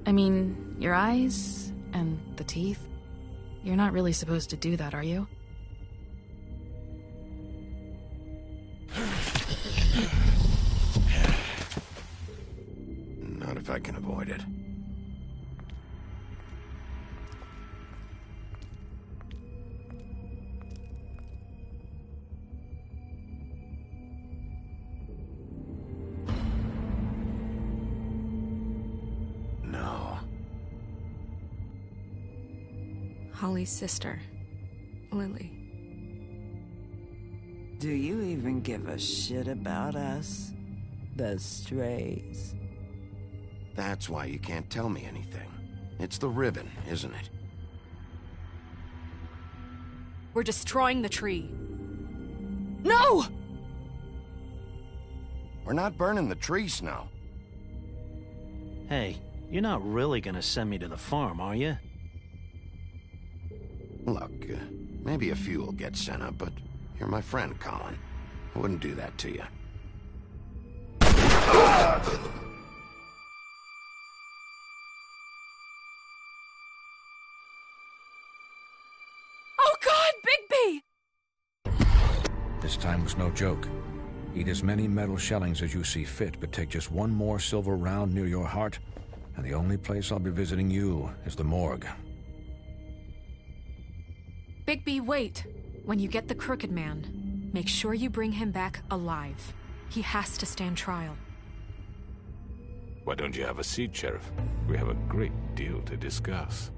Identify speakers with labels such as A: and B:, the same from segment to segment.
A: I mean, your eyes and the teeth. You're not really supposed to do that, are you?
B: Not if I can avoid it.
C: Holly's sister, Lily.
D: Do you even give a shit about us? The strays.
B: That's why you can't tell me anything. It's the ribbon, isn't it?
C: We're destroying the tree. No!
B: We're not burning the tree, Snow.
E: Hey, you're not really gonna send me to the farm, are you?
B: Look, maybe a few will get sent up, but you're my friend, Colin. I wouldn't do that to you.
C: Oh God, Bigby!
F: This time was no joke. Eat as many metal shellings as you see fit, but take just one more silver round near your heart, and the only place I'll be visiting you is the morgue.
C: Bigby, wait. When you get the Crooked Man, make sure you bring him back alive. He has to stand trial.
G: Why don't you have a seat, Sheriff? We have a great deal to discuss.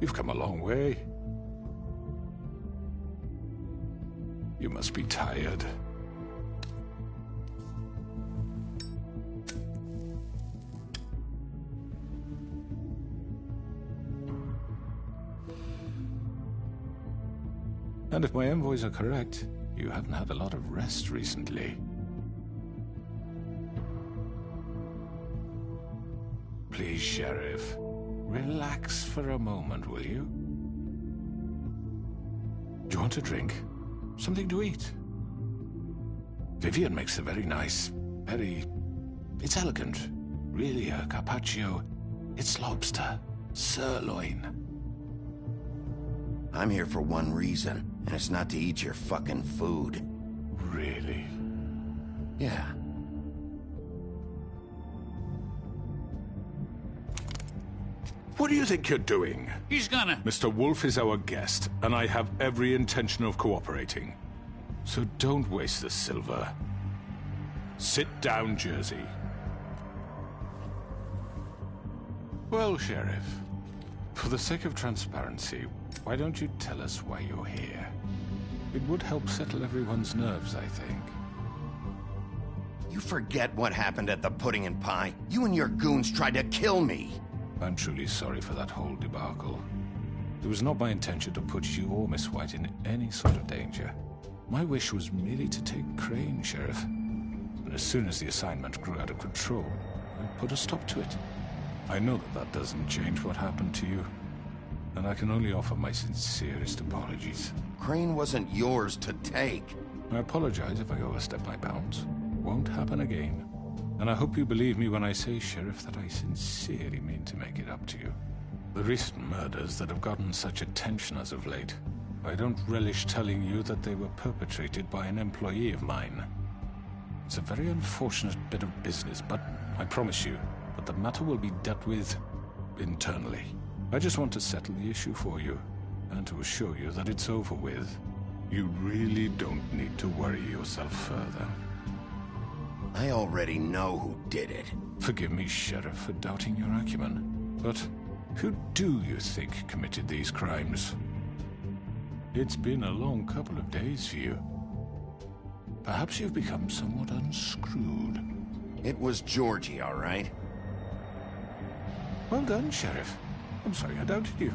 G: You've come a long way. You must be tired. And if my envoys are correct, you haven't had a lot of rest recently. Please, Sheriff. Relax for a moment, will you? Do you want a drink? Something to eat? Vivian makes a very nice, it's elegant. Really, a carpaccio. It's lobster. Sirloin.
B: I'm here for one reason, and it's not to eat your fucking food.
G: Really?
B: Yeah.
G: What do you think you're doing?
H: He's gonna...
G: Mr. Wolf is our guest, and I have every intention of cooperating. So don't waste the silver. Sit down, Jersey. Well, Sheriff, for the sake of transparency, why don't you tell us why you're here? It would help settle everyone's nerves, I think.
B: You forget what happened at the Pudding and Pie? You and your goons tried to kill me!
G: I'm truly sorry for that whole debacle. It was not my intention to put you or Miss White in any sort of danger. My wish was merely to take Crane, Sheriff. And as soon as the assignment grew out of control, I put a stop to it. I know that that doesn't change what happened to you, and I can only offer my sincerest apologies.
B: Crane wasn't yours to take.
G: I apologize if I overstepped my bounds. won't happen again. And I hope you believe me when I say, Sheriff, that I sincerely mean to make it up to you. The recent murders that have gotten such attention as of late, I don't relish telling you that they were perpetrated by an employee of mine. It's a very unfortunate bit of business, but I promise you that the matter will be dealt with internally. I just want to settle the issue for you, and to assure you that it's over with. You really don't need to worry yourself further.
B: I already know who did it.
G: Forgive me, Sheriff, for doubting your acumen, but who do you think committed these crimes? It's been a long couple of days for you. Perhaps you've become somewhat unscrewed.
B: It was Georgie, all right?
G: Well done, Sheriff. I'm sorry I doubted you.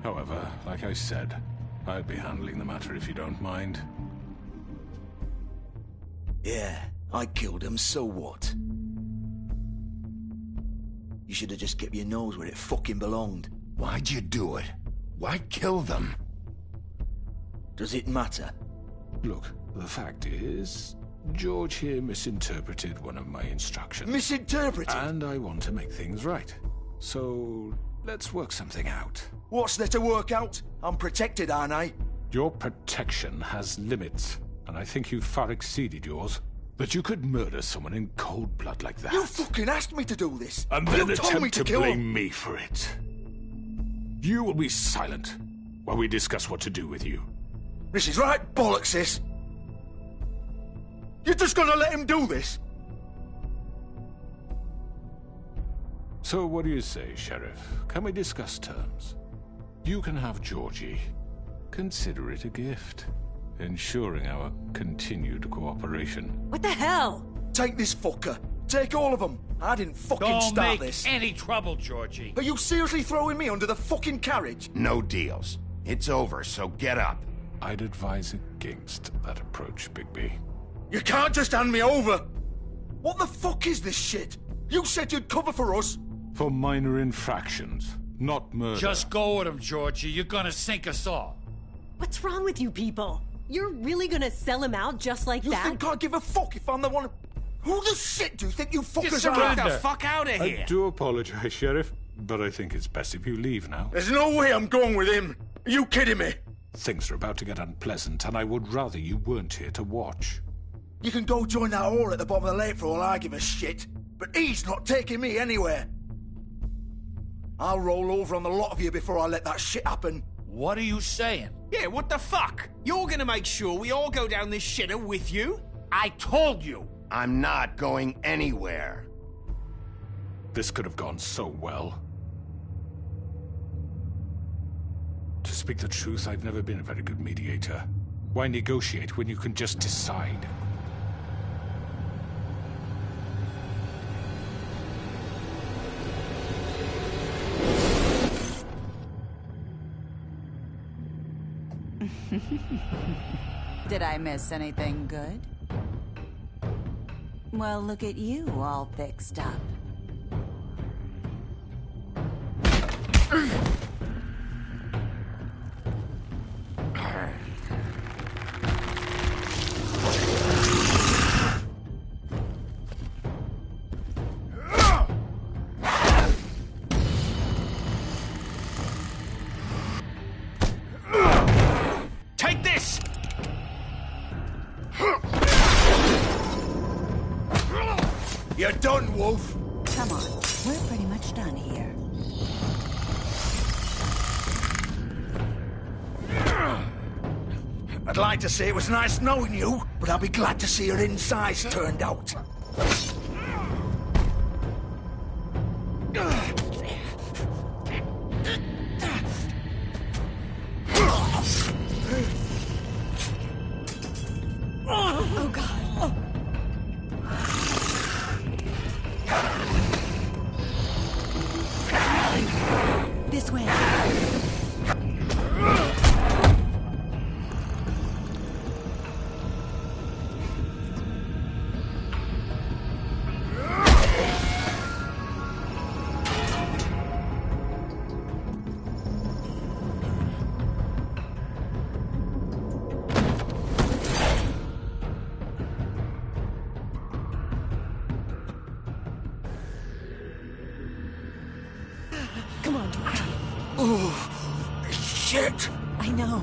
G: However, like I said, I'd be handling the matter if you don't mind.
H: Yeah, I killed him, so what? You should have just kept your nose where it fucking belonged.
B: Why'd you do it? Why kill them?
H: Does it matter?
G: Look, the fact is, George here misinterpreted one of my instructions.
H: Misinterpreted?
G: And I want to make things right. So, let's work something out.
H: What's there to work out? I'm protected, aren't I?
G: Your protection has limits, and I think you've far exceeded yours. That you could murder someone in cold blood like that.
H: You fucking asked me to do this!
G: And then
H: you told me
G: attempt to
H: kill
G: blame
H: him.
G: me for it. You will be silent while we discuss what to do with you.
H: This is right bollocks, this! You're just gonna let him do this?
G: So what do you say, Sheriff? Can we discuss terms? You can have Georgie. Consider it a gift, ensuring our continued cooperation.
I: What the hell?
H: Take this fucker. Take all of them. I didn't fucking
J: Don't
H: start
J: make
H: this.
J: any trouble, Georgie.
H: Are you seriously throwing me under the fucking carriage?
B: No deals. It's over, so get up.
G: I'd advise against that approach, Bigby.
H: You can't just hand me over! What the fuck is this shit? You said you'd cover for us!
G: For minor infractions, not murder.
J: Just go with him, Georgie. You're gonna sink us all.
I: What's wrong with you people? You're really gonna sell him out just like
H: You
I: that?
H: think I give a fuck if I'm the one... Who the shit do you think you fuckers are?
J: surrender.
H: Get
J: the
H: fuck out of
G: I do apologize, Sheriff, but I think it's best if you leave now.
H: There's no way I'm going with him. Are you kidding me?
G: Things are about to get unpleasant, and I would rather you weren't here to watch.
H: You can go join that whore at the bottom of the lake for all I give a shit. But he's not taking me anywhere. I'll roll over on the lot of you before I let that shit happen.
J: What are you saying?
K: Yeah, what the fuck? You're gonna make sure we all go down this shitter with you?
J: I told you.
B: I'm not going anywhere.
G: This could have gone so well. To speak the truth, I've never been a very good mediator. Why negotiate when you can just decide?
L: Did I miss anything good? Well, look at you, all fixed up.
K: Take this!
H: You're done, Wolf.
L: Come on, we're pretty much done here.
H: I'd like to say it was nice knowing you, but I'll be glad to see your insides turned out.
I: Oh, God. Oh. This way.
H: Oh, shit!
I: I know.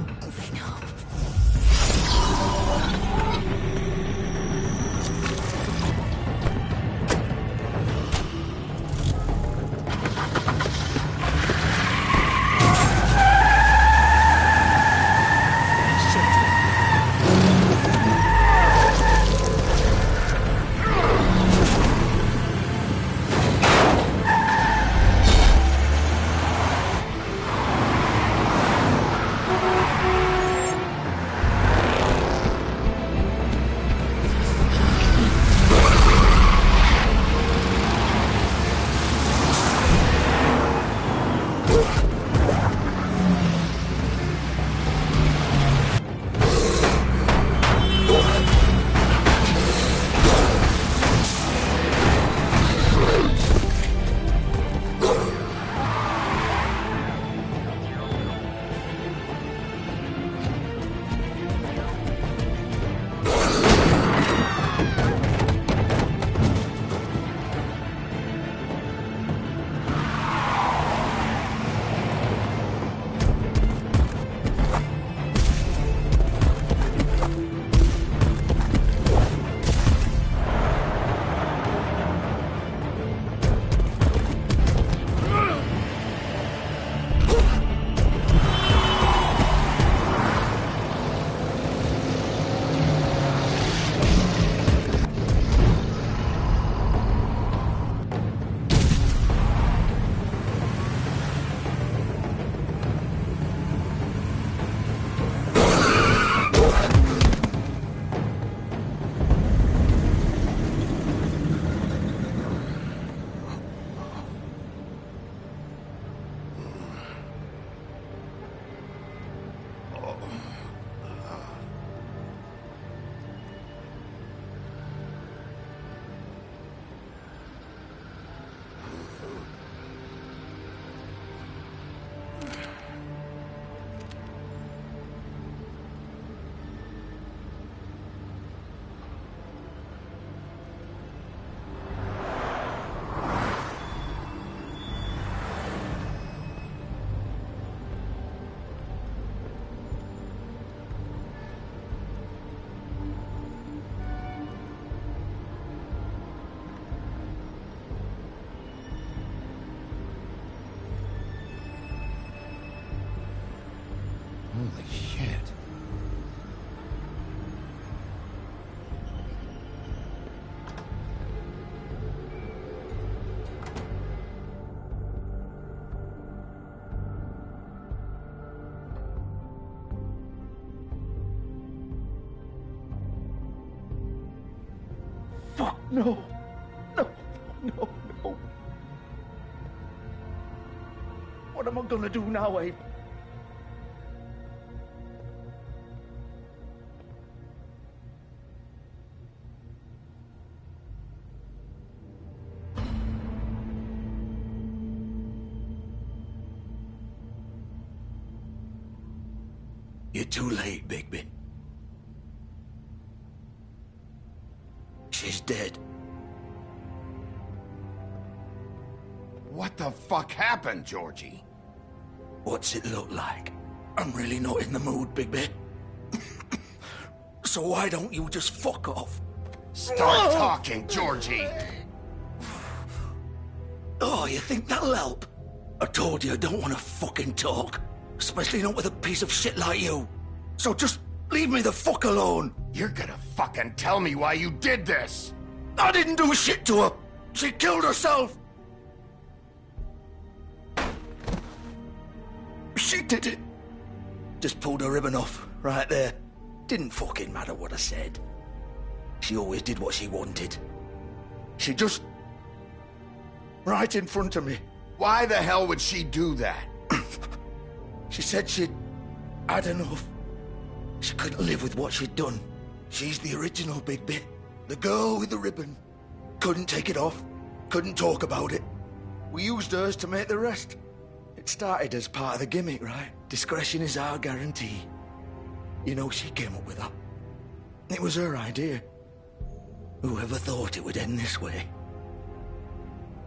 B: Holy shit.
H: Fuck, no. No, no, no. What am I gonna do now, Abe? You're too late, Bigby. She's dead.
B: What the fuck happened, Georgie?
H: What's it look like? I'm really not in the mood, Bigby. So why don't you just fuck off?
B: Start talking, Georgie!
H: Oh, you think that'll help? I told you I don't want to fucking talk. Especially not with a piece of shit like you. So just leave me the fuck alone.
B: You're gonna fucking tell me why you did this!
H: I didn't do shit to her. She killed herself. She did it. Just pulled her ribbon off, right there. Didn't fucking matter what I said. She always did what she wanted. She just... right in front of me.
B: Why the hell would she do that?
H: She said she'd had enough. She couldn't live with what she'd done. She's the original Bigby. The girl with the ribbon. Couldn't take it off. Couldn't talk about it. We used hers to make the rest. It started as part of the gimmick, right? Discretion is our guarantee. You know, she came up with that. It was her idea. Whoever thought it would end this way?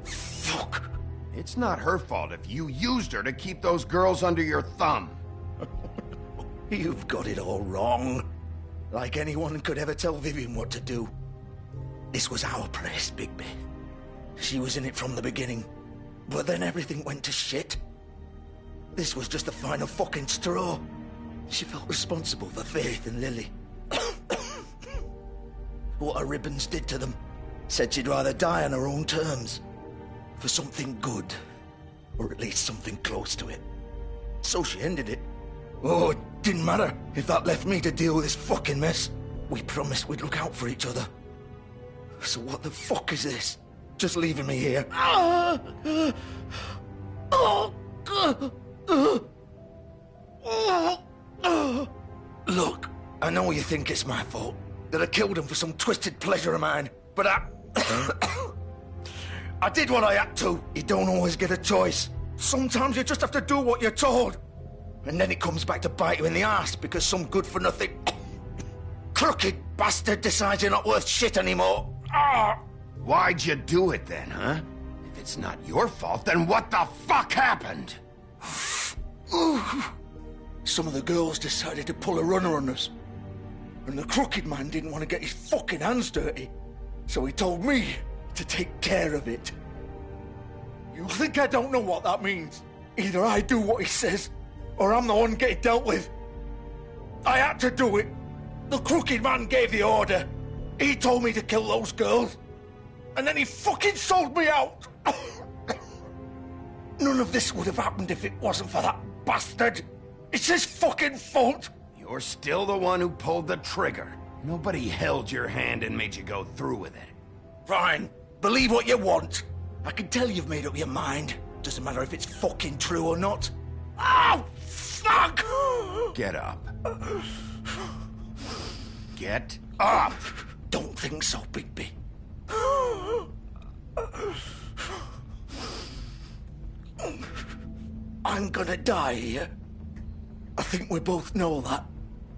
H: Fuck.
B: It's not her fault if you used her to keep those girls under your thumb.
H: You've got it all wrong. Like anyone could ever tell Vivian what to do. This was our place, Bigby. She was in it from the beginning. But then everything went to shit. This was just the final fucking straw. She felt responsible for Faith and Lily. What her ribbons did to them. Said she'd rather die on her own terms. For something good. Or at least something close to it. So she ended it. Oh, it didn't matter if that left me to deal with this fucking mess. We promised we'd look out for each other. So what the fuck is this? Just leaving me here? Look, I know you think it's my fault. That I killed him for some twisted pleasure of mine. But I did what I had to. You don't always get a choice. Sometimes you just have to do what you're told. And then it comes back to bite you in the ass because some good-for-nothing crooked bastard decides you're not worth shit anymore.
B: Why'd you do it then, huh? If it's not your fault, then what the fuck happened?
H: Some of the girls decided to pull a runner on us. And the crooked man didn't want to get his fucking hands dirty. So he told me to take care of it. You think I don't know what that means? Either I do what he says, or I'm the one getting dealt with. I had to do it. The crooked man gave the order. He told me to kill those girls. And then he fucking sold me out. None of this would have happened if it wasn't for that bastard. It's his fucking fault.
B: You're still the one who pulled the trigger. Nobody held your hand and made you go through with it.
H: Fine. Believe what you want. I can tell you've made up your mind. Doesn't matter if it's fucking true or not. Oh, fuck!
B: Get up. Get up!
H: Don't think so, Bigby. I'm gonna die here. I think we both know that.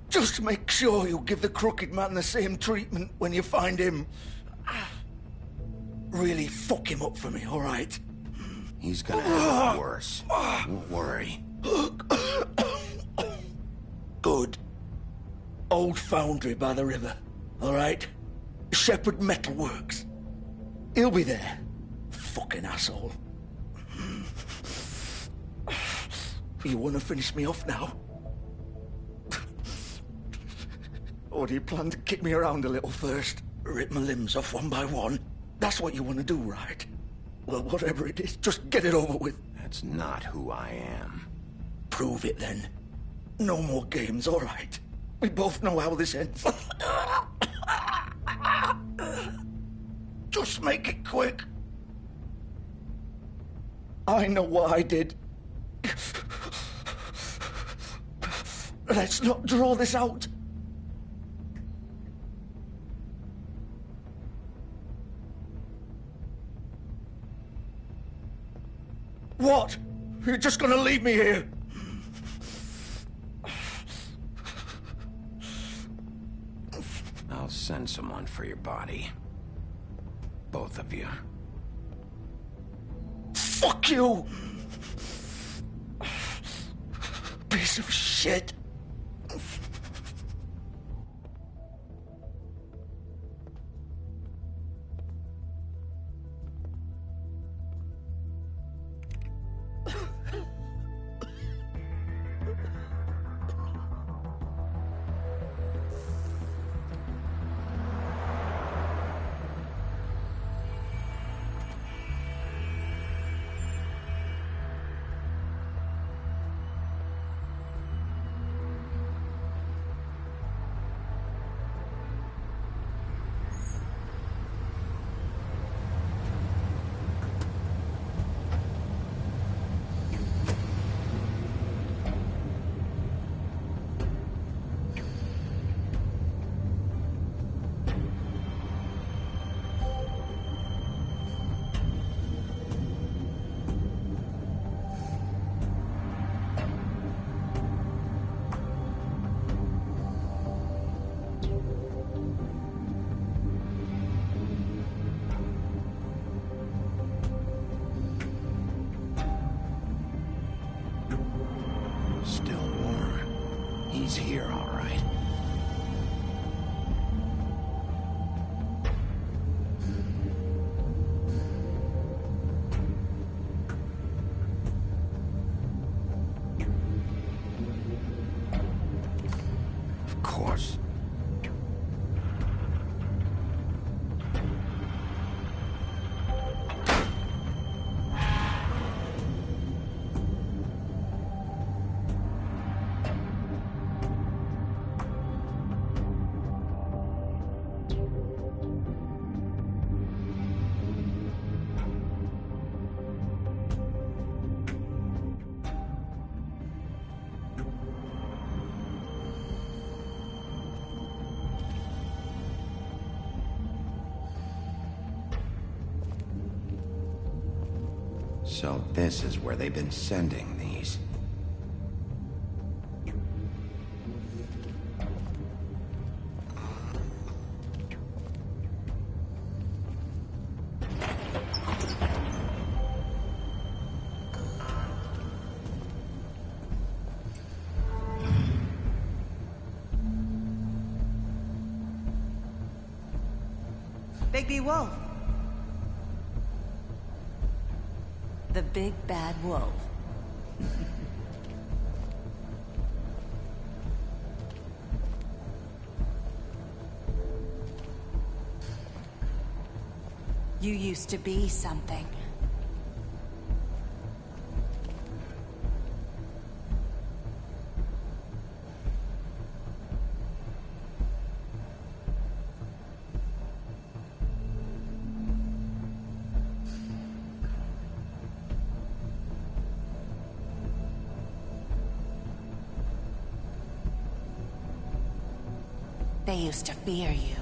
H: Just make sure you give the crooked man the same treatment when you find him. Really fuck him up for me, all right?
B: He's gonna have it worse. Don't worry.
H: Good. Old foundry by the river, all right? Shepherd Metalworks. He'll be there. Fucking asshole. You want to finish me off now? Or do you plan to kick me around a little first? Rip my limbs off one by one? That's what you want to do, right? Well, whatever it is, just get it over with.
B: That's not who I am.
H: Prove it, then. No more games, all right? We both know how this ends. Just make it quick. I know what I did. Let's not draw this out. What? You're just gonna leave me here?
B: I'll send someone for your body. Both of you.
H: Fuck you! Piece of shit.
B: So this is where they've been sending these.
L: Bigby Wolf. The big bad wolf. You used to be something. They used to fear you.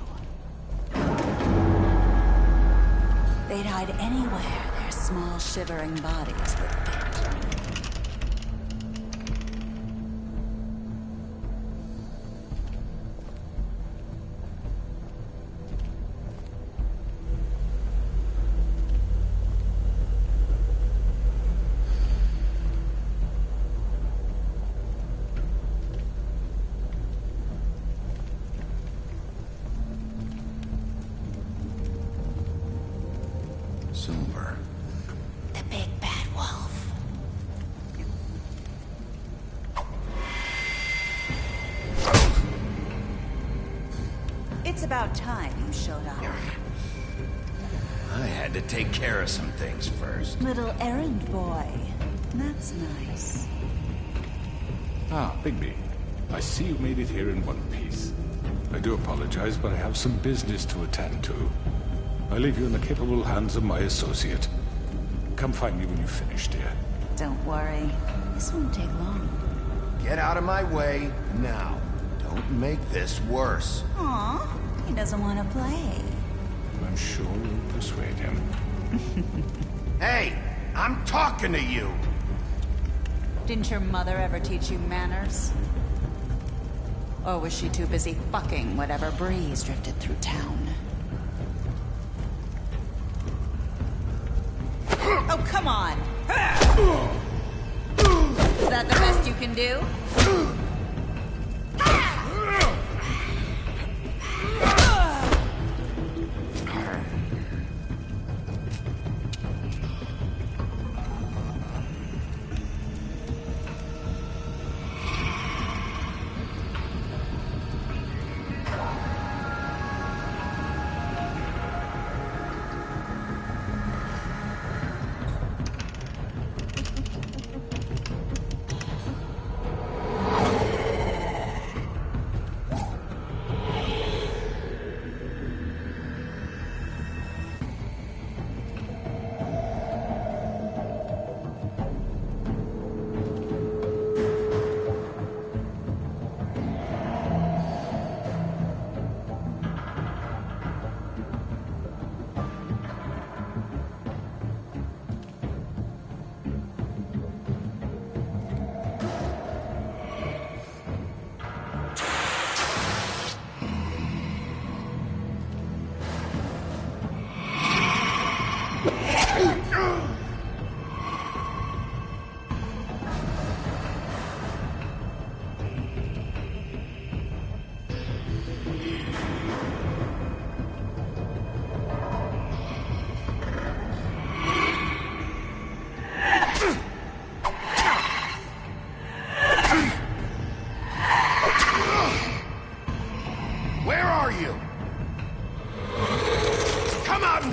L: They'd hide anywhere their small, shivering bodies would fit.
B: Silver.
L: The big bad wolf. It's about time you showed up.
B: I had to take care of some things first.
L: Little errand boy. That's nice.
G: Ah, Bigby. I see you made it here in one piece. I do apologize, but I have some business to attend to. I leave you in the capable hands of my associate. Come find me when you've finished, dear.
L: Don't worry. This won't take long.
B: Get out of my way now. Don't make this worse.
L: Aw, he doesn't want to play.
G: I'm sure we'll persuade him.
B: Hey, I'm talking to you.
L: Didn't your mother ever teach you manners? Or was she too busy fucking whatever breeze drifted through town? Oh, come on! Is that the best you can do?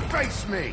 B: Face me!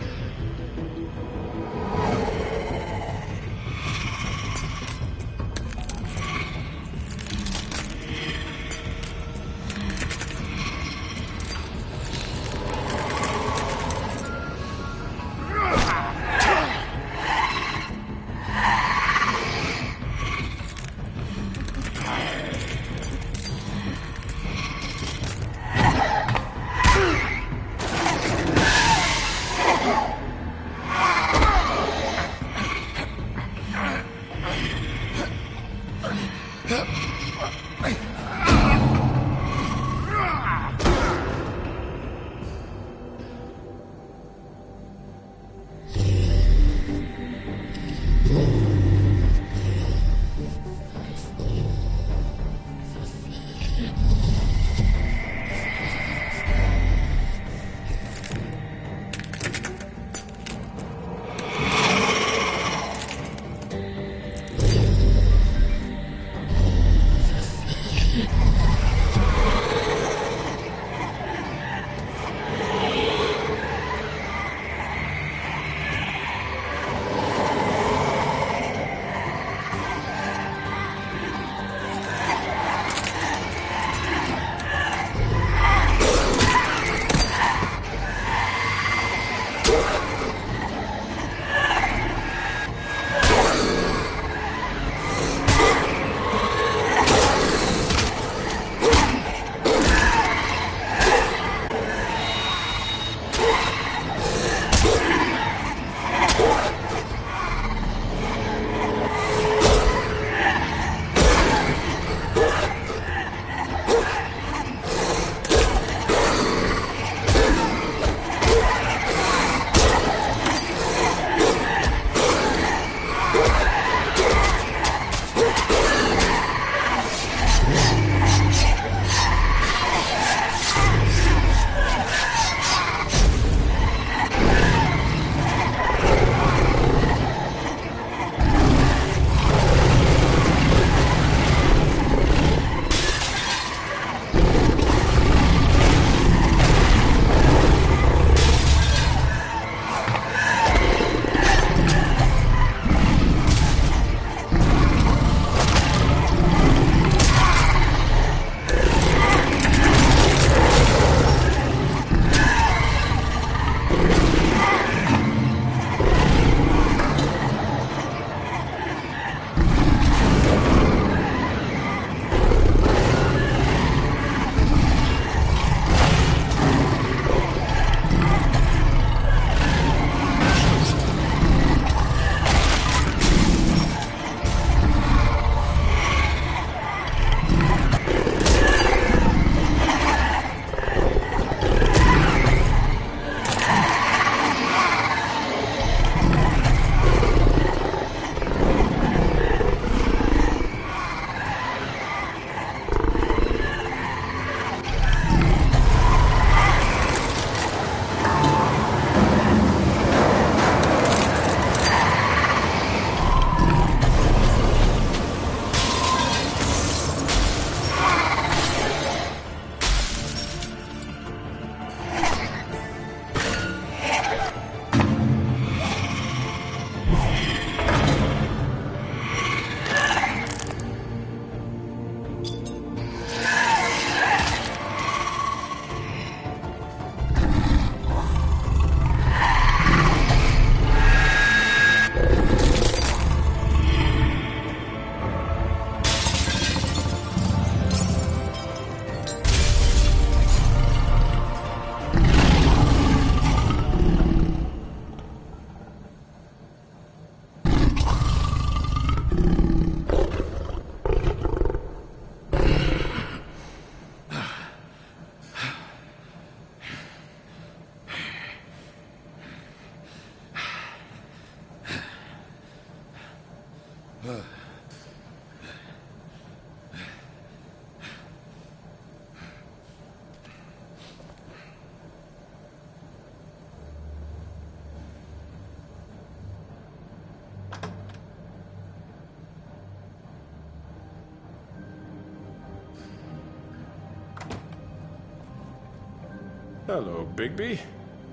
G: Hello, Bigby.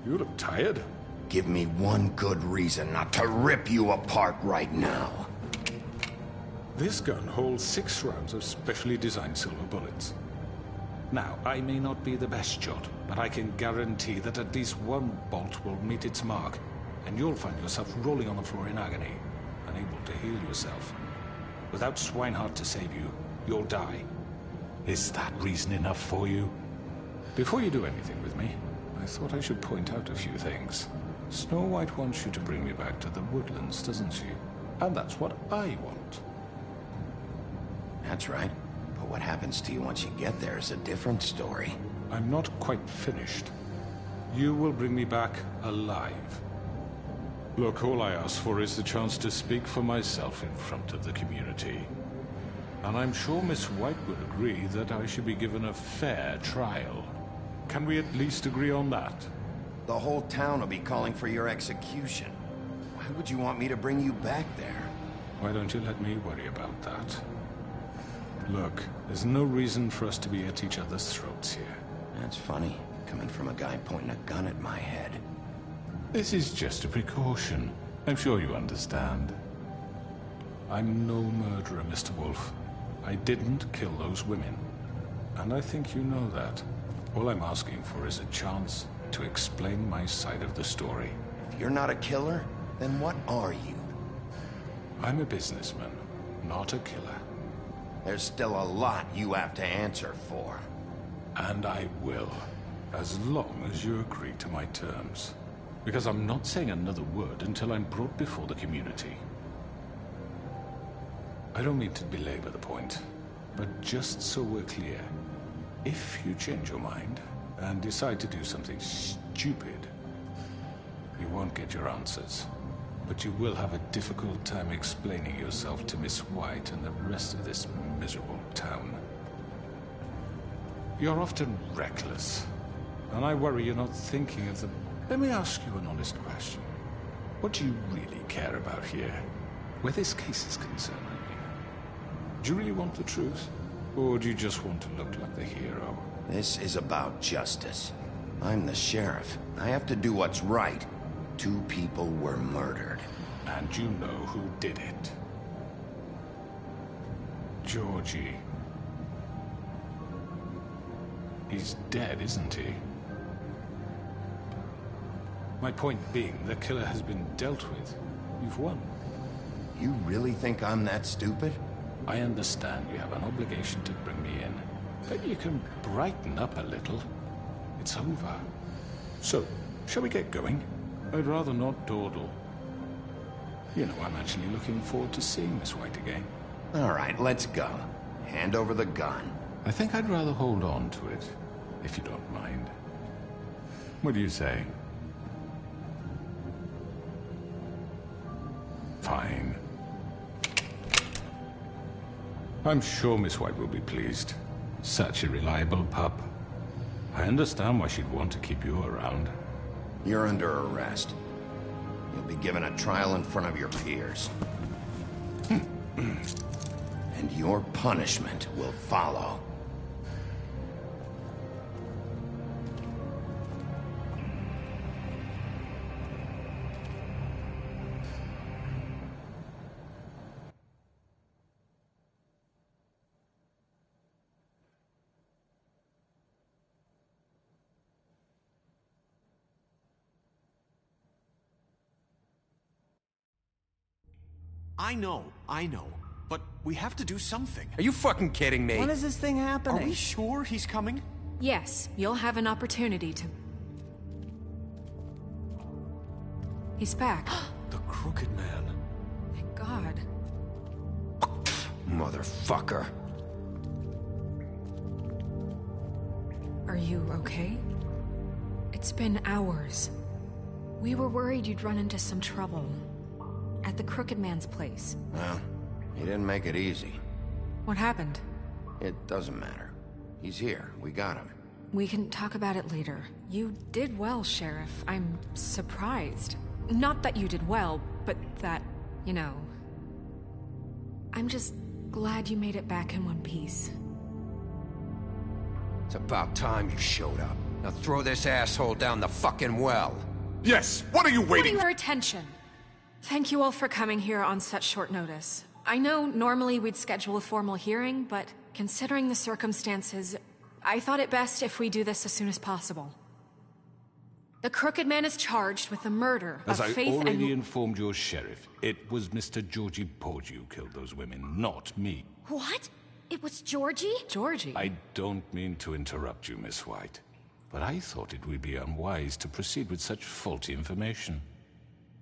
G: You look tired.
B: Give me one good reason not to rip you apart right now.
G: This gun holds 6 rounds of specially designed silver bullets. Now, I may not be the best shot, but I can guarantee that at least one bolt will meet its mark, and you'll find yourself rolling on the floor in agony, unable to heal yourself. Without Swinehart to save you, you'll die. Is that reason enough for you? Before you do anything with me, I thought I should point out a few things. Snow White wants you to bring me back to the woodlands, doesn't she? And that's what I want.
B: That's right. But what happens to you once you get there is a different story.
G: I'm not quite finished. You will bring me back alive. Look, all I ask for is the chance to speak for myself in front of the community. And I'm sure Miss White would agree that I should be given a fair trial. Can we at least agree on that?
B: The whole town will be calling for your execution. Why would you want me to bring you back there?
G: Why don't you let me worry about that? Look, there's no reason for us to be at each other's throats here.
B: That's funny, coming from a guy pointing a gun at my head.
G: This is just a precaution. I'm sure you understand. I'm no murderer, Mr. Wolf. I didn't kill those women. And I think you know that. All I'm asking for is a chance to explain my side of the story.
B: If you're not a killer, then what are you?
G: I'm a businessman, not a killer.
B: There's still a lot you have to answer for.
G: And I will, as long as you agree to my terms. Because I'm not saying another word until I'm brought before the community. I don't mean to belabor the point, but just so we're clear, if you change your mind and decide to do something stupid, you won't get your answers. But you will have a difficult time explaining yourself to Miss White and the rest of this miserable town. You're often reckless, and I worry you're not thinking of the... Let me ask you an honest question. What do you really care about here? Where this case is concerned, I mean. Do you really want the truth? Or do you just want to look like the hero?
B: This is about justice. I'm the sheriff. I have to do what's right. 2 people were murdered.
G: And you know who did it. Georgie. He's dead, isn't he? My point being, the killer has been dealt with. You've won.
B: You really think I'm that stupid?
G: I understand you have an obligation to bring me in. But you can brighten up a little. It's over. So, shall we get going? I'd rather not dawdle. You know, I'm actually looking forward to seeing Miss White again.
B: All right, let's go. Hand over the gun.
G: I think I'd rather hold on to it, if you don't mind. What do you say? Fine. I'm sure Miss White will be pleased. Such a reliable pup. I understand why she'd want to keep you around.
B: You're under arrest. You'll be given a trial in front of your peers. And your punishment will follow.
K: I know. But we have to do something.
M: Are you fucking kidding me?
D: When is this thing happening?
K: Are we sure he's coming?
C: Yes, you'll have an opportunity to... He's back.
M: The Crooked Man.
C: Thank God.
B: Motherfucker.
C: Are you okay? It's been hours. We were worried you'd run into some trouble. At the Crooked Man's place.
B: Well, he didn't make it easy.
C: What happened?
B: It doesn't matter. He's here. We got him.
C: We can talk about it later. You did well, Sheriff. I'm surprised. Not that you did well, but that, you know... I'm just glad you made it back in one piece.
M: It's about time you showed up. Now throw this asshole down the fucking well.
N: Yes, what are you waiting
C: for? Your attention. Thank you all for coming here on such short notice. I know normally we'd schedule a formal hearing, but considering the circumstances, I thought it best if we do this as soon as possible. The Crooked Man is charged with the murder of Faith and...
G: As I already informed your sheriff, it was Mr. Georgie Porgy who killed those women, not me.
O: What? It was Georgie?
C: Georgie?
G: I don't mean to interrupt you, Miss White, but I thought it would be unwise to proceed with such faulty information.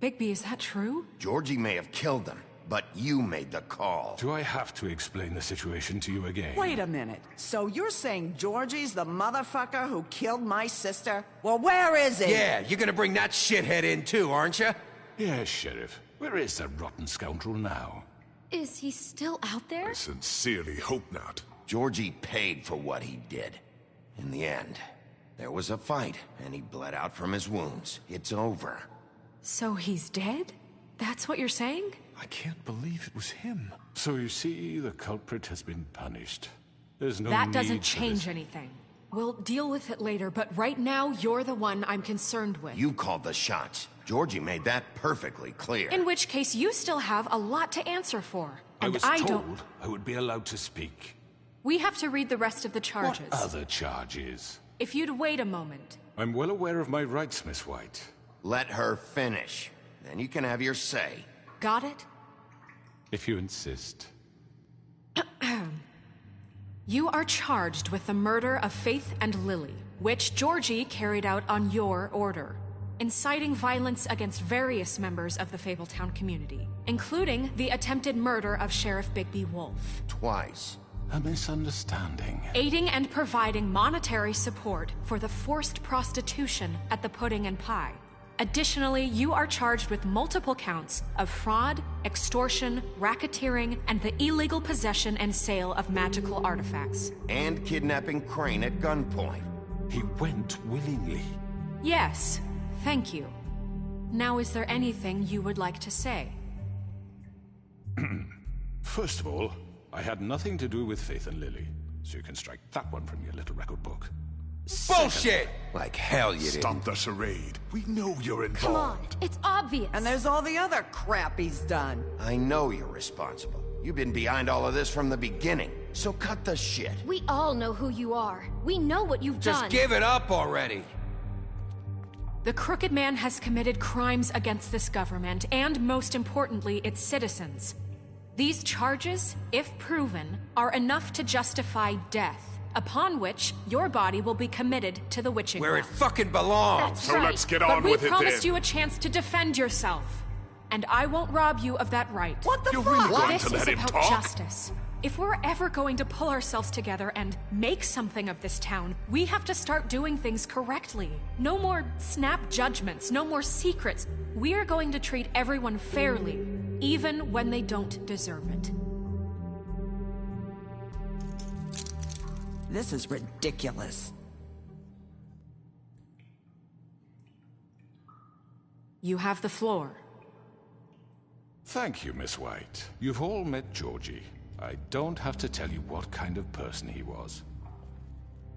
C: Bigby, is that true?
B: Georgie may have killed them, but you made the call.
G: Do I have to explain the situation to you again?
D: Wait a minute. So you're saying Georgie's the motherfucker who killed my sister? Well, where is he?
M: Yeah, you're gonna bring that shithead in too, aren't you?
G: Yes, Sheriff. Where is that rotten scoundrel now?
O: Is he still out there?
N: I sincerely hope not.
B: Georgie paid for what he did. In the end, there was a fight, and he bled out from his wounds. It's over.
C: So he's dead? That's what you're saying?
G: I can't believe it was him. So you see, the culprit has been punished. There's no
C: That
G: need
C: doesn't
G: for
C: change
G: this.
C: anything. We'll deal with it later, but right now, you're the one I'm concerned with.
B: You called the shots. Georgie made that perfectly clear.
C: In which case, you still have a lot to answer for. And
G: I was
C: don't...
G: told I would be allowed to speak.
C: We have to read the rest of the charges.
G: What other charges?
C: If you'd wait a moment.
G: I'm well aware of my rights, Miss White.
B: Let her finish. Then you can have your say.
C: Got it?
G: If you insist.
C: You are charged with the murder of Faith and Lily, which Georgie carried out on your order, inciting violence against various members of the Fabletown community, including the attempted murder of Sheriff Bigby Wolf.
B: Twice.
G: A misunderstanding.
C: Aiding and providing monetary support for the forced prostitution at the Pudding and Pie. Additionally, you are charged with multiple counts of fraud, extortion, racketeering, and the illegal possession and sale of magical artifacts.
B: And kidnapping Crane at gunpoint.
G: He went willingly.
C: Yes, thank you. Now, is there anything you would like to say?
G: First of all, I had nothing to do with Faith and Lily, so you can strike that one from your little record book.
M: Bullshit! Like hell you did.
N: Stop the charade. We know you're involved.
O: Come on, it's obvious.
D: And there's all the other crap he's done.
B: I know you're responsible. You've been behind all of this from the beginning, so cut the shit.
O: We all know who you are. We know what you've done.
M: Just give it up already.
C: The Crooked Man has committed crimes against this government, and most importantly, its citizens. These charges, if proven, are enough to justify death, upon which your body will be committed to the witching
M: Where
C: well.
M: it fucking belongs.
C: That's
N: So
C: right.
N: let's get on
C: but
N: with
C: we
N: it
C: promised
N: then.
C: you a chance to defend yourself, and I won't rob you of that right.
D: What the
N: You're
D: fuck?
N: really going
C: This
N: to let
C: is
N: him
C: about
N: talk?
C: justice. If we're ever going to pull ourselves together and make something of this town, we have to start doing things correctly. No more snap judgments, no more secrets. We are going to treat everyone fairly, even when they don't deserve it.
D: This is ridiculous.
C: You have the floor.
G: Thank you, Miss White. You've all met Georgie. I don't have to tell you what kind of person he was.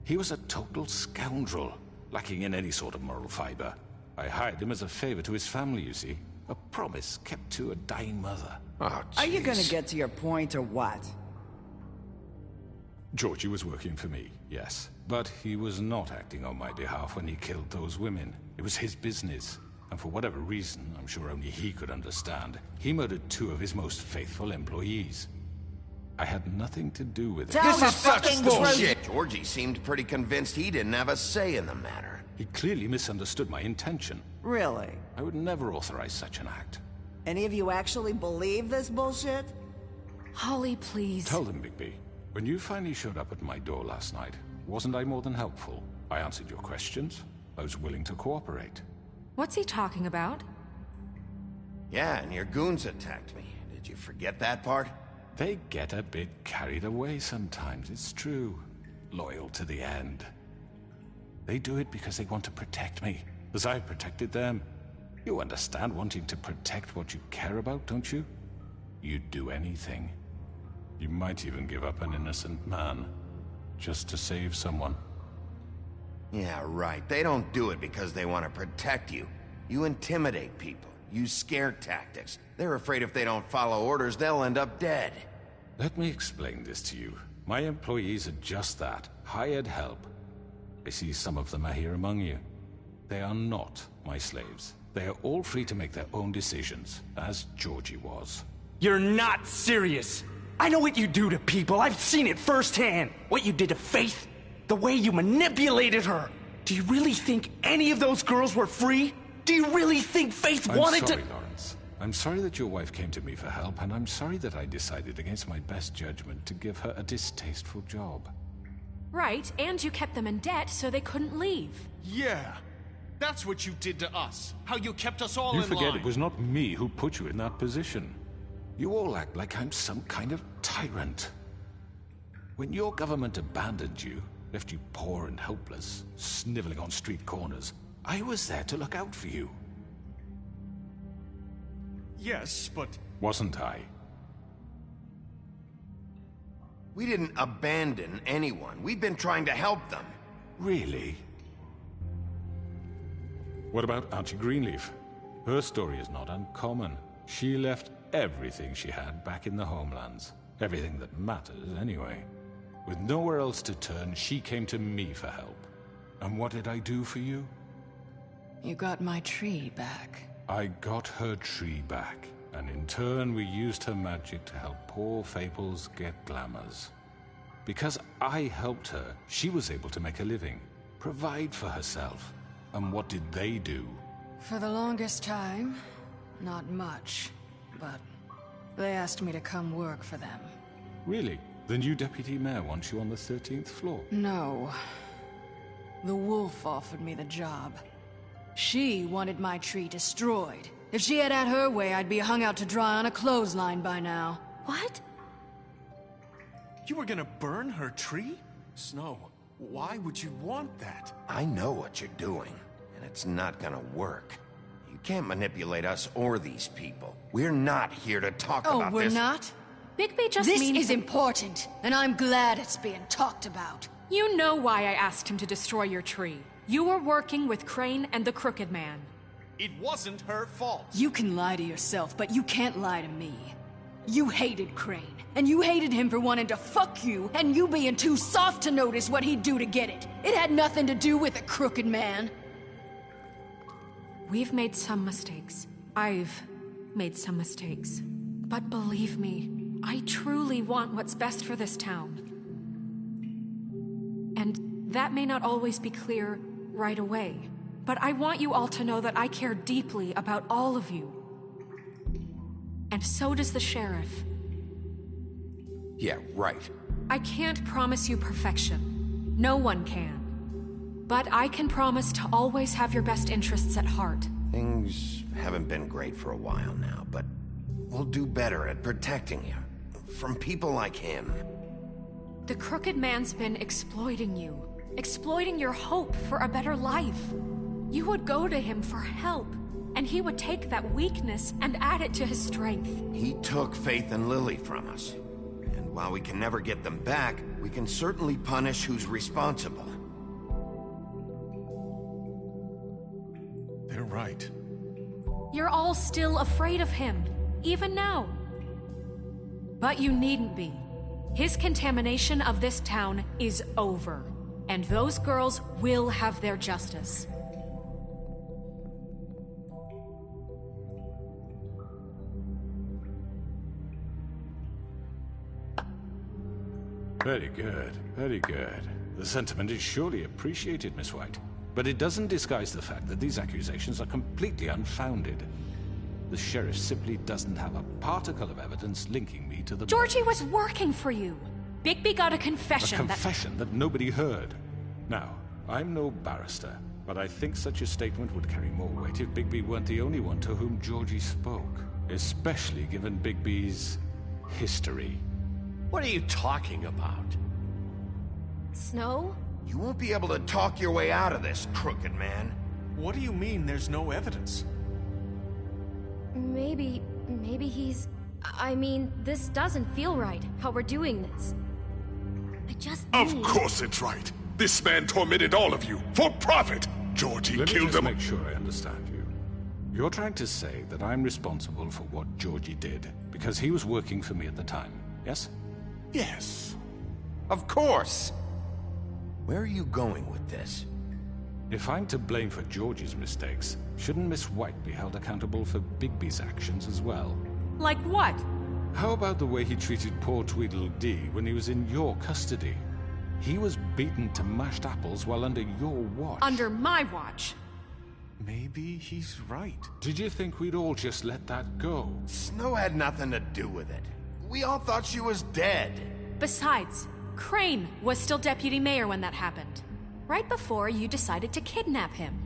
G: He was a total scoundrel, lacking in any sort of moral fiber. I hired him as a favor to his family, you see. A promise kept to a dying mother.
B: Oh,
D: Are you gonna
B: jeez.
D: get to your point or what?
G: Georgie was working for me, yes. But he was not acting on my behalf when he killed those women. It was his business. And for whatever reason, I'm sure only he could understand, he murdered 2 of his most faithful employees. I had nothing to do with it.
D: Tell the fucking truth.
B: Georgie seemed pretty convinced he didn't have a say in the matter.
G: He clearly misunderstood my intention.
D: Really?
G: I would never authorize such an act.
D: Any of you actually believe this bullshit?
C: Holly, please.
G: Tell them, Bigby. When you finally showed up at my door last night, wasn't I more than helpful? I answered your questions. I was willing to cooperate.
C: What's he talking about?
B: Yeah, and your goons attacked me. Did you forget that part?
G: They get a bit carried away sometimes, it's true. Loyal to the end. They do it because they want to protect me, as I protected them. You understand wanting to protect what you care about, don't you? You'd do anything. You might even give up an innocent man, just to save someone.
B: Yeah, right. They don't do it because they want to protect you. You intimidate people. Use scare tactics. They're afraid if they don't follow orders, they'll end up dead.
G: Let me explain this to you. My employees are just that. Hired help. I see some of them are here among you. They are not my slaves. They are all free to make their own decisions, as Georgie was.
K: You're not serious. I know what you do to people. I've seen it firsthand. What you did to Faith. The way you manipulated her. Do you really think any of those girls were free? Do you really think Faith wanted to—
G: I'm sorry, Lawrence. I'm sorry that your wife came to me for help, and I'm sorry that I decided against my best judgment to give her a distasteful job.
C: Right, and you kept them in debt so they couldn't leave.
P: Yeah. That's what you did to us. How you kept us all
G: You
P: in
G: forget
P: line.
G: it was not me who put you in that position. You all act like I'm some kind of tyrant. When your government abandoned you, left you poor and helpless, sniveling on street corners, I was there to look out for you.
P: Yes, but...
G: Wasn't I?
B: We didn't abandon anyone. We've been trying to help them.
G: Really? What about Auntie Greenleaf? Her story is not uncommon. She left everything she had back in the homelands. Everything that matters, anyway. With nowhere else to turn, she came to me for help. And what did I do for you?
A: You got my tree back.
G: I got her tree back, and in turn we used her magic to help poor Fables get glamours. Because I helped her, she was able to make a living, provide for herself. And what did they do?
A: For the longest time, not much, but they asked me to come work for them.
G: Really? The new deputy mayor wants you on the 13th floor?
A: No. The wolf offered me the job. She wanted my tree destroyed. If she had her way, I'd be hung out to dry on a clothesline by now.
O: What?
P: You were gonna burn her tree? Snow, why would you want that?
B: I know what you're doing, and it's not gonna work. You can't manipulate us or these people. We're not here to talk about this.
A: Oh, we're not?
O: Bigby just
A: This
O: means...
A: is important, and I'm glad it's being talked about.
C: You know why I asked him to destroy your tree. You were working with Crane and the Crooked Man.
P: It wasn't her fault.
A: You can lie to yourself, but you can't lie to me. You hated Crane, and you hated him for wanting to fuck you, and you being too soft to notice what he'd do to get it. It had nothing to do with the Crooked Man.
C: We've made some mistakes. I've made some mistakes. But believe me, I truly want what's best for this town. And that may not always be clear right away, but I want you all to know that I care deeply about all of you. And so does the sheriff.
B: Yeah, right.
C: I can't promise you perfection. No one can. But I can promise to always have your best interests at heart.
B: Things haven't been great for a while now, but we'll do better at protecting you. From people like him.
C: The Crooked Man's been exploiting you. Exploiting your hope for a better life. You would go to him for help, and he would take that weakness and add it to his strength.
B: He took Faith and Lily from us. And while we can never get them back, we can certainly punish who's responsible.
P: They're right.
C: You're all still afraid of him, even now. But you needn't be. His contamination of this town is over, and those girls will have their justice.
G: Very good, very good. The sentiment is surely appreciated, Miss White. But it doesn't disguise the fact that these accusations are completely unfounded. The sheriff simply doesn't have a particle of evidence linking me to the...
C: Georgie was working for you. Bigby got a confession
G: A confession that nobody heard. Now, I'm no barrister, but I think such a statement would carry more weight if Bigby weren't the only one to whom Georgie spoke. Especially given Bigby's history.
J: What are you talking about?
O: Snow?
B: You won't be able to talk your way out of this, Crooked Man.
P: What do you mean there's no evidence?
O: Maybe he's... I mean, this doesn't feel right, how we're doing this. I just
N: Of course it's right. This man tormented all of you, for profit! Georgie
G: Let me
N: killed
G: just
N: them.
G: make sure I understand you. You're trying to say that I'm responsible for what Georgie did, because he was working for me at the time, yes?
N: Yes.
M: Of course!
B: Where are you going with this?
G: If I'm to blame for Georgie's mistakes, shouldn't Miss White be held accountable for Bigby's actions as well?
C: Like what?
G: How about the way he treated poor Tweedledee when he was in your custody? He was beaten to mashed apples while under your watch.
C: Under my watch.
P: Maybe he's right.
G: Did you think we'd all just let that go?
B: Snow had nothing to do with it. We all thought she was dead.
C: Besides, Crane was still deputy mayor when that happened. Right before you decided to kidnap him.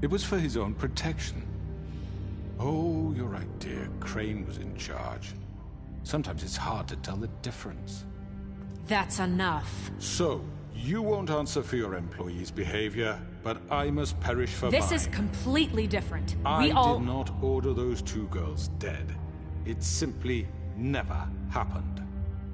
G: It was for his own protection. Oh, you're right, dear. Crane was in charge. Sometimes it's hard to tell the difference.
C: That's enough.
G: So, you won't answer for your employees' behavior, but I must perish for
C: This
G: mine.
C: is completely different.
G: I did not order those two girls dead. It simply never happened.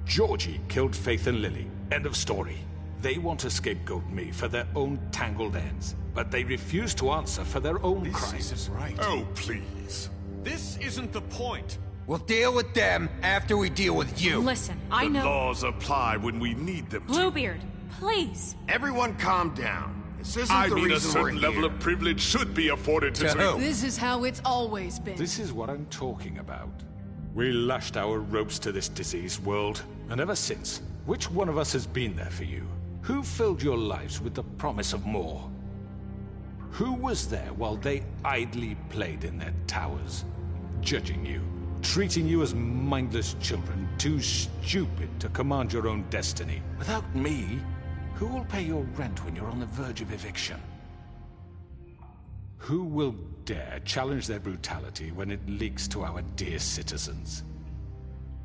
G: Georgie killed Faith and Lily. End of story. They want to scapegoat me for their own tangled ends, but they refuse to answer for their own crimes.
P: This isn't right.
N: Oh, please.
P: This isn't the point.
M: We'll deal with them after we deal with you.
C: Listen, I
N: The
C: know.
N: laws apply when we need them to.
C: Bluebeard, please.
B: Everyone calm down. This isn't
N: I
B: the
N: mean, a
B: reason we're
N: certain level
B: here.
N: of privilege should be afforded to...
M: To who?
A: This is how it's always been.
G: This is what I'm talking about. We lashed our ropes to this diseased world, and ever since, which one of us has been there for you? Who filled your lives with the promise of more? Who was there while they idly played in their towers, judging you, treating you as mindless children, too stupid to command your own destiny? Without me, who will pay your rent when you're on the verge of eviction? Who will dare challenge their brutality when it leaks to our dear citizens?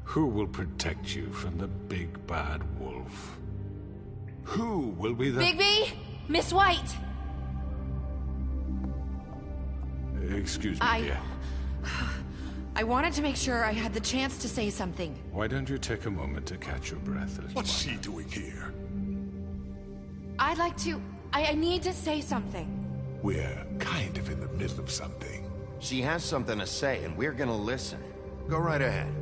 G: Who will protect you from the big bad wolf? Who will be the...
O: Bigby! Miss White!
G: Excuse me, dear.
Q: I wanted to make sure I had the chance to say something.
G: Why don't you take a moment to catch your breath, little
N: What's
G: one?
N: she doing here?
Q: I'd like to... I need to say something.
N: We're kind of in the middle of something.
B: She has something to say, and we're gonna listen. Go right ahead.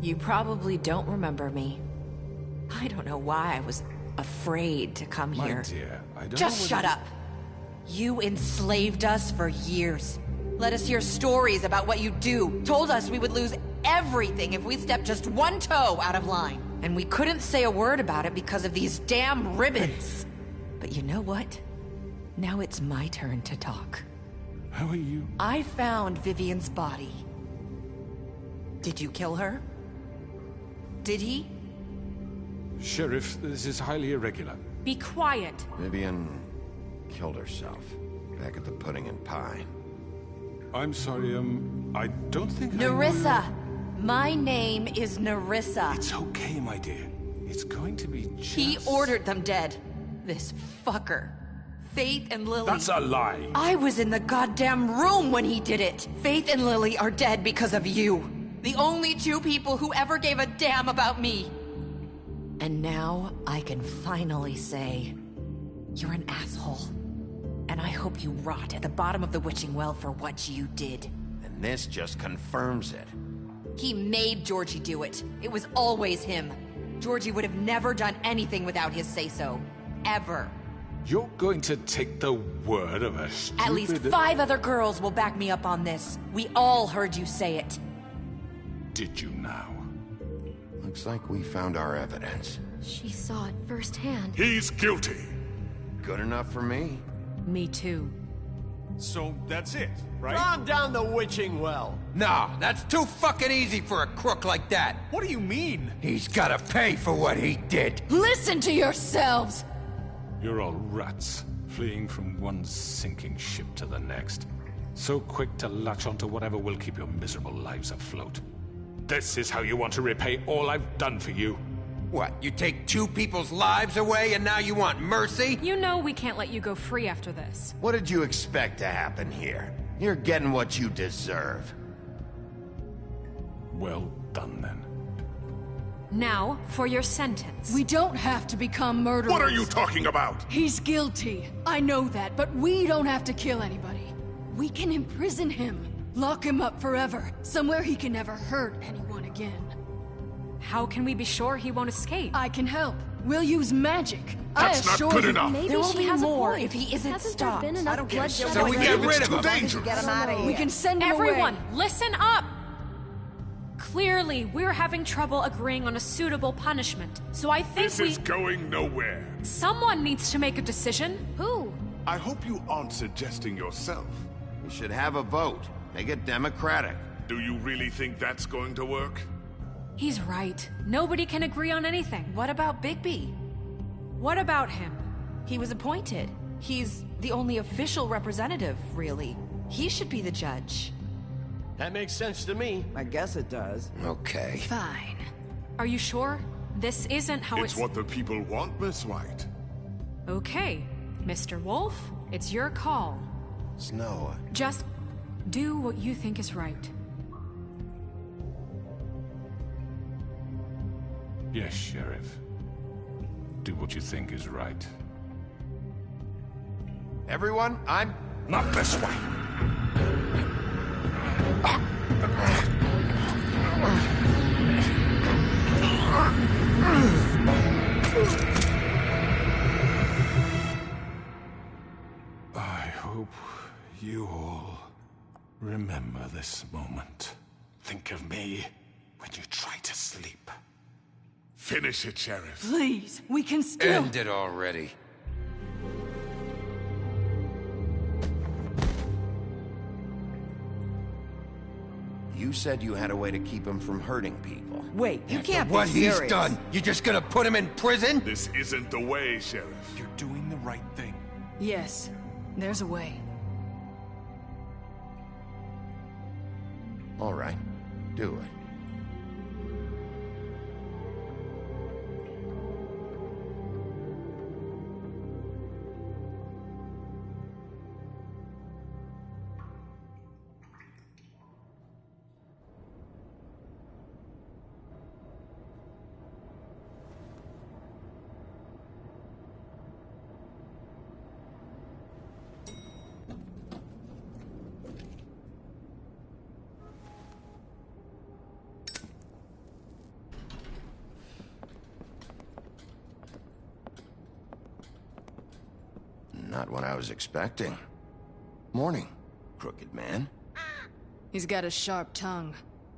Q: You probably don't remember me. I don't know why I was afraid to come
G: My
Q: here.
G: dear, I don't
Q: Just
G: know
Q: shut up. You enslaved us for years. Let us hear stories about what you do. Told us we would lose everything if we stepped just one toe out of line. And we couldn't say a word about it because of these damn ribbons. But you know what? Now it's my turn to talk.
G: How are you?
Q: I found Vivian's body. Did you kill her? Did he?
G: Sheriff, this is highly irregular.
C: Be quiet.
B: Vivian killed herself back at the Pudding and Pie.
G: I'm sorry, I don't think
Q: Nerissa! My name is Nerissa.
G: It's okay, my dear. It's going to be just...
Q: He ordered them dead. This fucker. Faith and Lily...
G: That's a lie!
Q: I was in the goddamn room when he did it! Faith and Lily are dead because of you. The only two people who ever gave a damn about me. And now I can finally say, you're an asshole. And I hope you rot at the bottom of the witching well for what you did.
B: And this just confirms it.
Q: He made Georgie do it. It was always him. Georgie would have never done anything without his say-so. Ever.
G: You're going to take the word of a stupid...
Q: At least 5 other girls will back me up on this. We all heard you say it.
G: Did you now?
B: Looks like we found our evidence.
O: She saw it firsthand.
N: He's guilty.
B: Good enough for me.
C: Me too.
P: So that's it, right?
J: Calm down the witching well.
M: Nah, that's too fucking easy for a crook like that.
P: What do you mean?
M: He's gotta pay for what he did.
A: Listen to yourselves!
G: You're all rats, fleeing from one sinking ship to the next. So quick to latch onto whatever will keep your miserable lives afloat. This is how you want to repay all I've done for you.
M: What, you take 2 people's lives away and now you want mercy?
C: You know we can't let you go free after this.
B: What did you expect to happen here? You're getting what you deserve.
G: Well done, then.
C: Now, for your sentence.
A: We don't have to become murderers.
N: What are you talking about?
A: He's guilty. I know that, but we don't have to kill anybody. We can imprison him. Lock him up forever. Somewhere he can never hurt anyone again.
C: How can we be sure he won't escape?
A: I can help. We'll use magic.
N: That's not good enough.
Q: Maybe there will be more if he isn't
O: Hasn't
Q: stopped.
O: there been enough bloodshed?
M: So we get rid of him.
N: Dangerous.
Q: Get him out of here.
A: We can send him
C: Everyone,
A: away.
C: listen up! Clearly, we're having trouble agreeing on a suitable punishment, so I think
N: This is going nowhere.
C: Someone needs to make a decision.
O: Who?
N: I hope you aren't suggesting yourself.
B: We should have a vote. Make it democratic.
N: Do you really think that's going to work?
C: He's right. Nobody can agree on anything.
Q: What about Bigby?
C: What about him?
Q: He was appointed. He's the only official representative, really. He should be the judge.
J: That makes sense to me.
D: I guess it does.
B: Okay.
A: Fine.
C: Are you sure? This isn't how
N: It's what the people want, Miss White.
C: Okay, Mr. Wolf, it's your call.
B: Snow.
C: Just do what you think is right.
G: Yes, Sheriff. Do what you think is right.
B: Everyone, I'm...
N: Not this way.
G: I hope you all remember this moment.
N: Think of me when you try to sleep. Finish it, Sheriff.
A: Please, we can still...
B: End it already. You said you had a way to keep him from hurting people.
D: Wait, you can't be
B: What
D: serious.
B: he's done, you just gonna put him in prison?
N: This isn't the way, Sheriff.
P: You're doing the right thing.
A: Yes, there's a way.
B: All right, do it. Not what I was expecting. Morning, crooked man.
A: He's got a sharp tongue.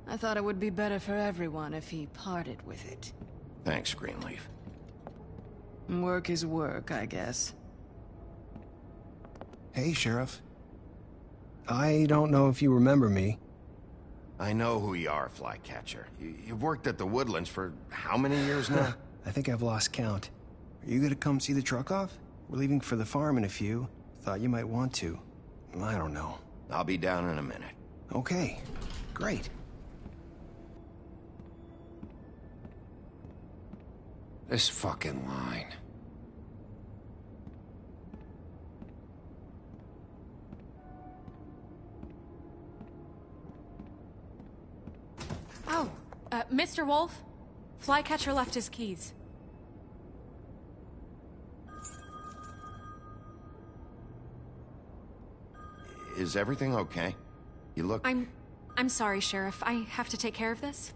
A: I thought it would be better for everyone if he parted with it.
B: Thanks, Greenleaf.
A: Work is work, I guess.
R: Hey, Sheriff. I don't know if you remember me.
B: I know who you are, Flycatcher. You've worked at the Woodlands for how many years now?
R: I think I've lost count. Are you gonna come see the truck off? We're leaving for the farm in a few. Thought you might want to. I don't know.
B: I'll be down in a minute.
R: Okay, great.
M: This fucking line.
C: Oh, Mr. Wolf? Flycatcher left his keys.
B: Is everything okay? You look...
C: I'm sorry, Sheriff. I have to take care of this.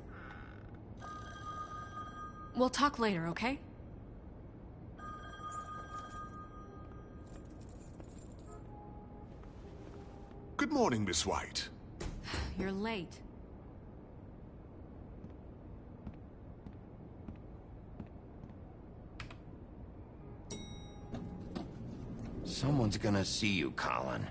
C: We'll talk later, okay?
N: Good morning, Miss White.
C: You're late.
B: Someone's gonna see you, Colin.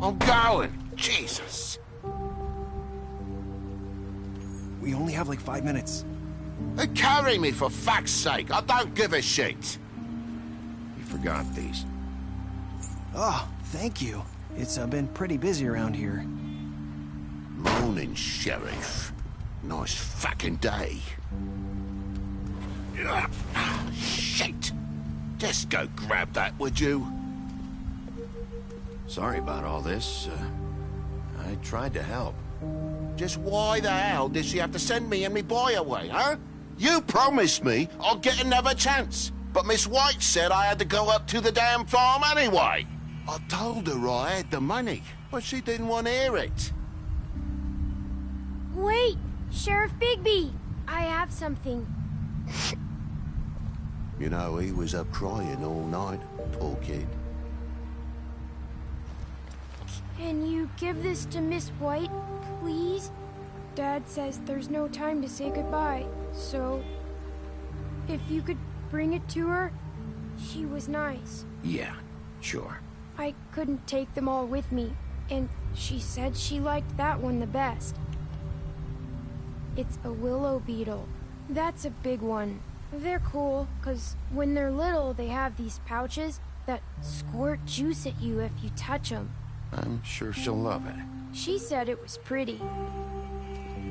N: I'm going. Jesus.
R: We only have like 5 minutes.
N: Carry me, for fuck's sake. I don't give a shit.
B: You forgot these.
R: Oh, thank you. It's been pretty busy around here.
N: Morning, Sheriff. Nice fucking day. Shit. Just go grab that, would you?
B: Sorry about all this. I tried to help.
N: Just why the hell did she have to send me and me boy away, huh? You promised me I'd get another chance, but Miss White said I had to go up to the damn farm anyway. I told her I had the money, but she didn't want to hear it.
S: Wait, Sheriff Bigby, I have something.
N: You know, he was up crying all night, poor kid.
S: Can you give this to Miss White, please? Dad says there's no time to say goodbye, so if you could bring it to her, she was nice.
B: Yeah, sure.
S: I couldn't take them all with me, and she said she liked that one the best. It's a willow beetle. That's a big one. They're cool, 'cause when they're little, they have these pouches that squirt juice at you if you touch them.
B: I'm sure she'll love it.
S: She said it was pretty.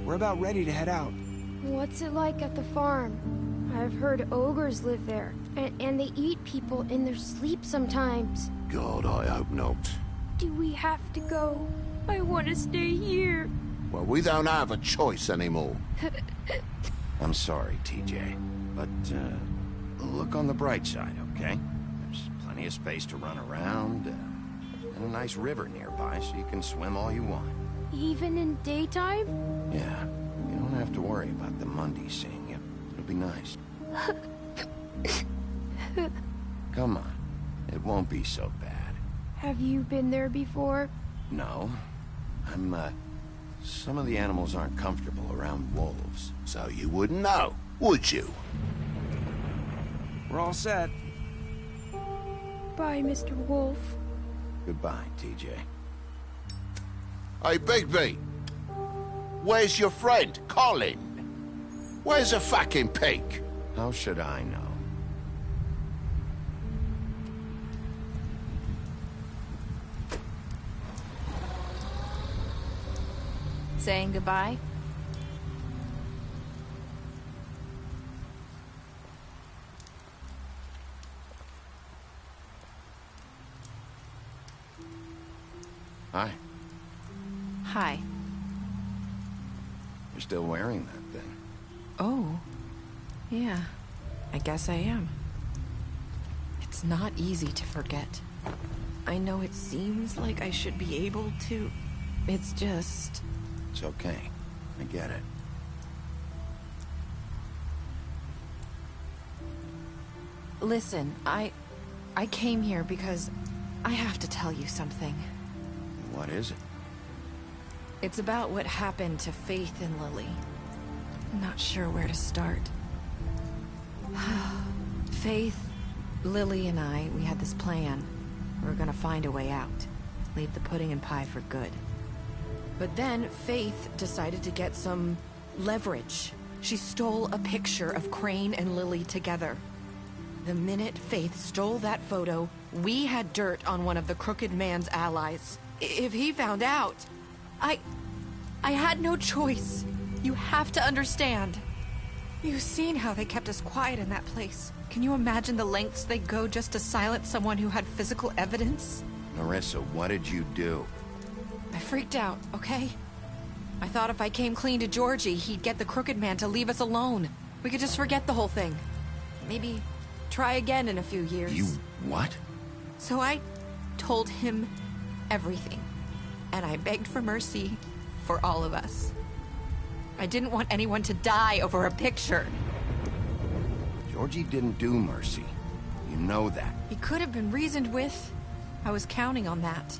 R: We're about ready to head out.
S: What's it like at the farm? I've heard ogres live there, and they eat people in their sleep sometimes.
N: God, I hope not.
S: Do we have to go? I want to stay here.
N: Well, we don't have a choice anymore.
B: I'm sorry, TJ, but look on the bright side, okay? There's plenty of space to run around, and a nice river nearby, so you can swim all you want.
S: Even in daytime?
B: Yeah, you don't have to worry about the Mundies seeing you. It'll be nice. Come on, it won't be so bad.
S: Have you been there before?
B: No, some of the animals aren't comfortable around wolves.
N: So you wouldn't know, would you?
R: We're all set.
S: Bye, Mr. Wolf.
B: Goodbye, TJ.
N: Hey, Bigby. Where's your friend, Colin? Where's the fucking pig?
B: How should I know?
L: Saying goodbye?
B: Hi.
L: Hi.
B: You're still wearing that thing.
Q: Oh. Yeah. I guess I am. It's not easy to forget. I know it seems like I should be able to. It's just...
B: It's okay. I get it.
Q: Listen, I came here because I have to tell you something.
B: What is it?
Q: It's about what happened to Faith and Lily. I'm not sure where to start. Faith, Lily, and I, we had this plan. We were gonna find a way out. Leave the pudding and pie for good. But then Faith decided to get some leverage. She stole a picture of Crane and Lily together. The minute Faith stole that photo, we had dirt on one of the Crooked Man's allies. If he found out, I had no choice. You have to understand. You've seen how they kept us quiet in that place. Can you imagine the lengths they go just to silence someone who had physical evidence?
B: Marissa, what did you do?
Q: I freaked out, okay? I thought if I came clean to Georgie, he'd get the Crooked Man to leave us alone. We could just forget the whole thing. Maybe try again in a few years.
B: You what?
Q: So I told him everything. And I begged for mercy for all of us. I didn't want anyone to die over a picture.
B: Georgie didn't do mercy. You know that.
Q: He could have been reasoned with. I was counting on that.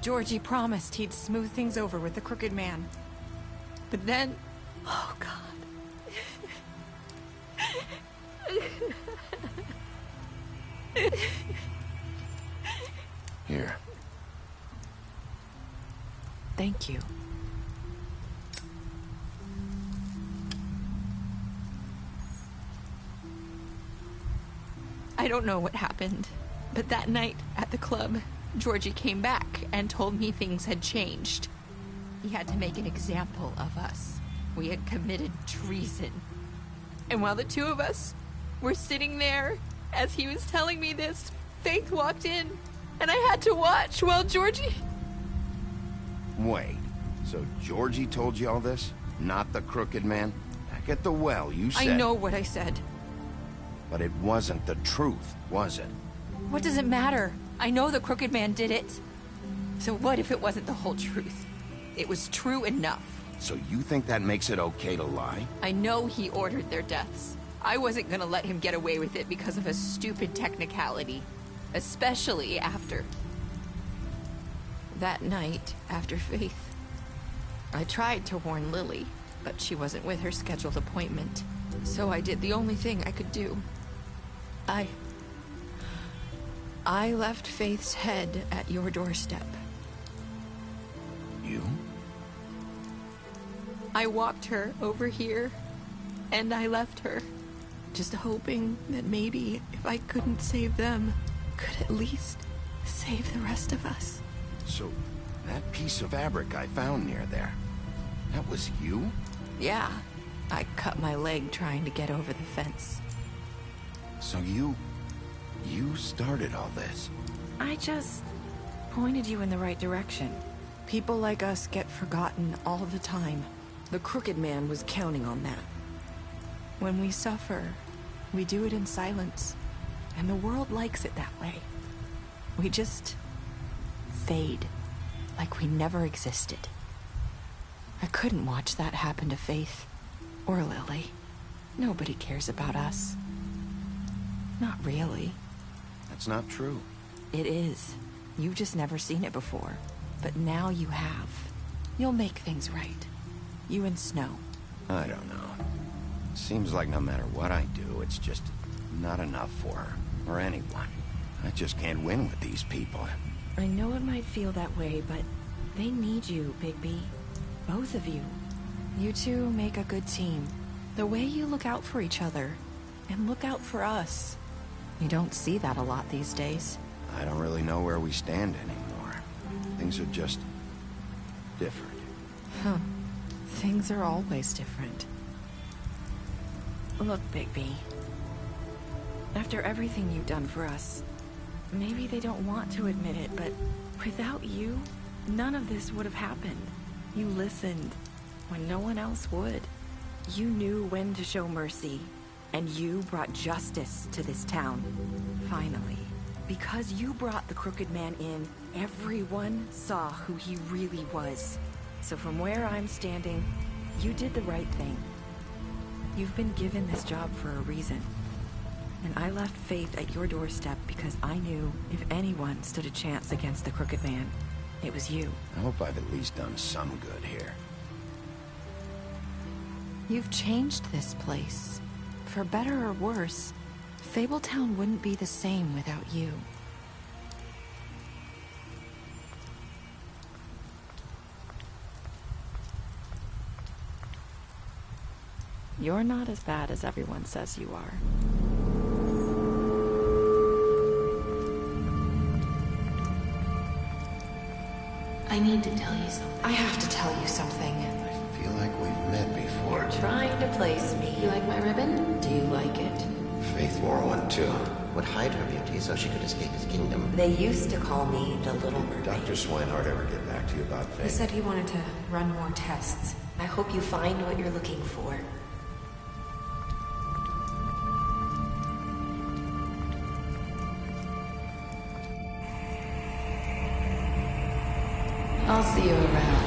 Q: Georgie promised he'd smooth things over with the Crooked Man. But then... Oh, God.
B: Here.
C: Thank you.
Q: I don't know what happened, but that night at the club, Georgie came back and told me things had changed. He had to make an example of us. We had committed treason. And while the two of us were sitting there, as he was telling me this, Faith walked in, and I had to watch while Georgie...
B: Wait, so Georgie told you all this? Not the crooked man? Back at the well, you said...
Q: I know what I said.
B: But it wasn't the truth, was it?
Q: What does it matter? I know the crooked man did it. So what if it wasn't the whole truth? It was true enough.
B: So you think that makes it okay to lie?
Q: I know he ordered their deaths. I wasn't gonna let him get away with it because of a stupid technicality. Especially after... that night, after Faith. I tried to warn Lily, but she wasn't with her scheduled appointment. So I did the only thing I could do. I left Faith's head at your doorstep.
B: You?
Q: I walked her over here, and I left her. Just hoping that maybe if I couldn't save them, could at least save the rest of us.
B: So, that piece of fabric I found near there, that was you?
Q: Yeah. I cut my leg trying to get over the fence.
B: So you started all this?
Q: I just pointed you in the right direction. People like us get forgotten all the time. The crooked man was counting on that. When we suffer, we do it in silence. And the world likes it that way. We just fade, like we never existed. I couldn't watch that happen to Faith. Or Lily. Nobody cares about us. Not really.
B: That's not true.
Q: It is. You've just never seen it before. But now you have. You'll make things right. You and Snow.
B: I don't know. Seems like no matter what I do, it's just not enough for her. Or anyone. I just can't win with these people.
Q: I know it might feel that way, but they need you, Bigby. Both of you. You two make a good team. The way you look out for each other, and look out for us. You don't see that a lot these days.
B: I don't really know where we stand anymore. Things are just... different.
Q: Huh. Things are always different. Look, Bigby. After everything you've done for us, maybe they don't want to admit it, but without you, none of this would have happened. You listened when no one else would. You knew when to show mercy, and you brought justice to this town. Finally. Because you brought the crooked man in, everyone saw who he really was. So from where I'm standing, you did the right thing. You've been given this job for a reason. And I left Faith at your doorstep because I knew if anyone stood a chance against the crooked man, it was you.
B: I hope I've at least done some good here.
Q: You've changed this place. For better or worse, Fabletown wouldn't be the same without you. You're not as bad as everyone says you are.
O: I need to tell you something.
Q: I have to tell you something.
B: I feel like we've met before.
O: You're trying to place me. You like my ribbon? Do you like it?
T: Faith wore one too. Would hide her beauty so she could escape his kingdom.
O: They used to call me the Little Mermaid.
B: Dr. Swinehart ever get back to you about Faith?
C: He said he wanted to run more tests.
O: I hope you find what you're looking for. I'll see you around.